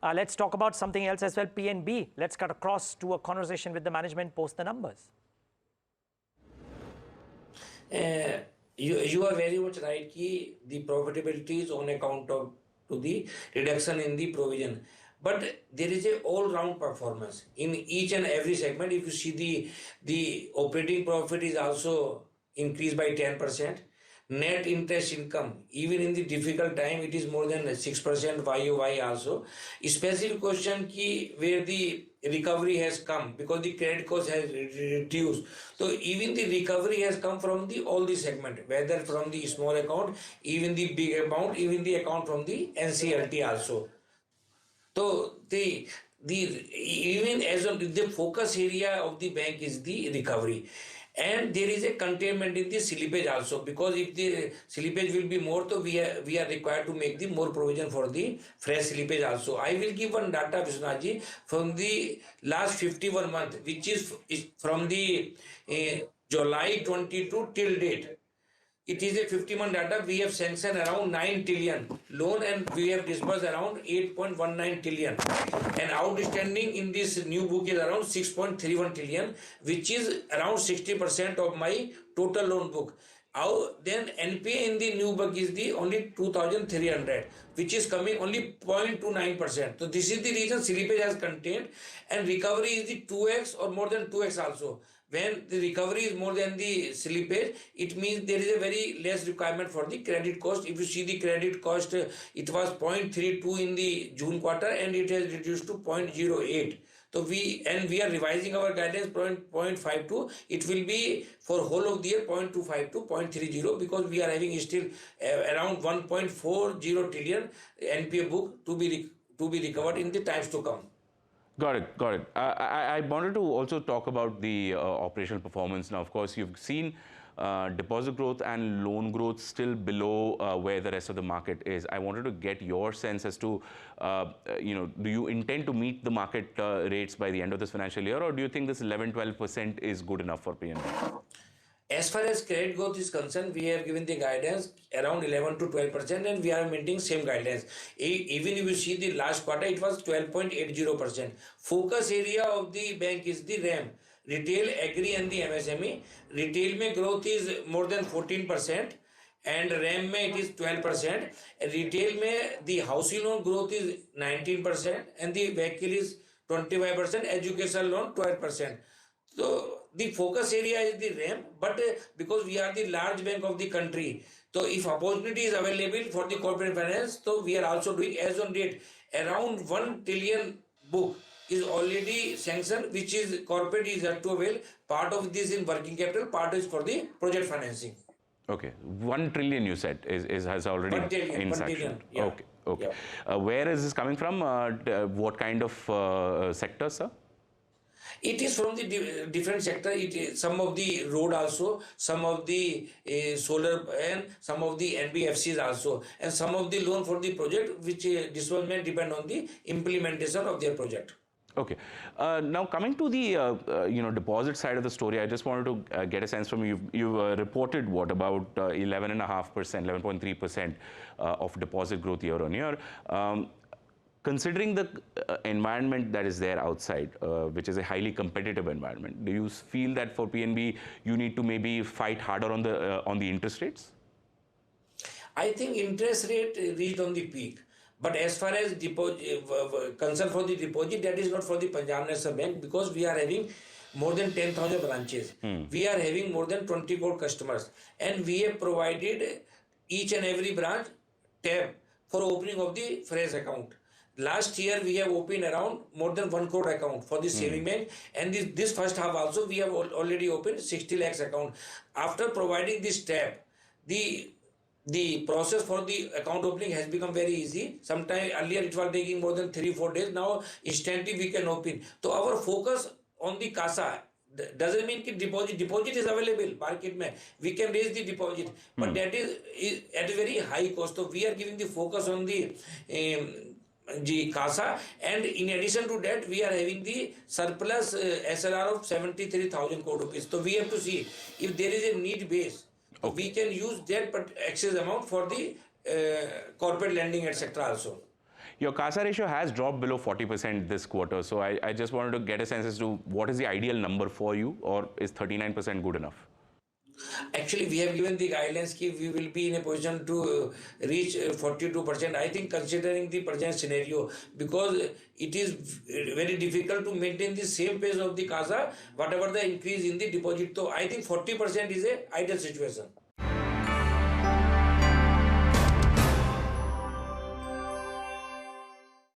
Let's talk about something else as well, PNB. Let's cut across to a conversation with the management post the numbers. You are very much right कि the profitability is on account of to the reduction in the provision. But there is a all-round performance in each and every segment. If you see the operating profit is also increased by 10%. Net interest income, even in the difficult time, it is more than 6% YOY also. Specific question ki where the recovery has come because the credit cost has reduced. So even the recovery has come from the all the segment, whether from the small account, even the big amount, even the account from the NCLT also. So the even as of the focus area of the bank is the recovery, and there is a containment in the slippage also, because if the slippage will be more, so we are required to make the more provision for the fresh slippage also. I will give one data, Vishwanath, from the last 51 months, which is from the July 22 till date. It is a 50-month data. We have sanctioned around 9 trillion loan and we have disbursed around 8.19 trillion. And outstanding in this new book is around 6.31 trillion, which is around 60% of my total loan book. Then NPA in the new book is the only 2,300, which is coming only 0.29%. So this is the reason slippage has contained, and recovery is the 2x or more than 2x also. When the recovery is more than the slippage, it means there is a very less requirement for the credit cost. If you see the credit cost, it was 0.32 in the June quarter and it has reduced to 0.08. So we are revising our guidance 0.52. It will be for whole of the year 0.25 to 0.30, because we are having still around 1.40 trillion NPA book to be recovered in the times to come. Got it, got it. I wanted to also talk about the operational performance. Now, of course, you've seen deposit growth and loan growth still below where the rest of the market is. I wanted to get your sense as to, do you intend to meet the market rates by the end of this financial year, or do you think this 11-12% is good enough for PNB? As far as credit growth is concerned, we have given the guidance around 11 to 12%, and we are maintaining same guidance. Even if you see the last quarter, it was 12.80%. Focus area of the bank is the RAM, retail, agri, and the MSME. Retail mein growth is more than 14%, and RAM mein it is 12%. Retail mein the housing loan growth is 19%, and the vehicle is 25%. Education loan 12%. So the focus area is the RAM, but because we are the large bank of the country, so if opportunity is available for the corporate finance, so we are also doing. As on date, around 1 trillion book is already sanctioned, which is corporate is yet to avail. Part of this in working capital, part is for the project financing. Okay, 1 trillion you said has already 1 trillion, in 1 sanction. trillion, yeah. Okay. Yeah. Where is this coming from? What kind of sector, sir? It is from the different sector. It is some of the road also, some of the solar, and some of the NBFCs also, and some of the loan for the project, which disbursement depend on the implementation of their project. Okay. Now coming to the deposit side of the story, I just wanted to get a sense from you. You've reported what about 11.5%, 11.3% of deposit growth year on year. Considering the environment that is there outside, which is a highly competitive environment, do you feel that for PNB you need to maybe fight harder on the interest rates? I think interest rate reached on the peak. But as far as concern for the deposit, that is not for the Punjab National Bank, because we are having more than 10,000 branches. We are having more than 20 crore customers, and we have provided each and every branch tab for opening of the fresh account. Last year we have opened around more than 1 crore account for the saving bank, and this first half also we have already opened 60 lakhs account. After providing this tab, the process for the account opening has become very easy. Sometime earlier it was taking more than 3-4 days. Now instantly we can open. So our focus on the CASA doesn't mean that deposit is available market mein. We can raise the deposit, but that is at a very high cost. So we are giving the focus on the CASA, and in addition to that, we are having the surplus SLR of 73,000 crore rupees. So we have to see if there is a need base. Okay. We can use that excess amount for the corporate lending, etc. also. Your CASA ratio has dropped below 40% this quarter. So I just wanted to get a sense as to what is the ideal number for you, or is 39% good enough? Actually, we have given the guidelines that we will be in a position to reach 42%. I think considering the present scenario, because it is very difficult to maintain the same pace of the CASA, whatever the increase in the deposit. So I think 40% is a ideal situation.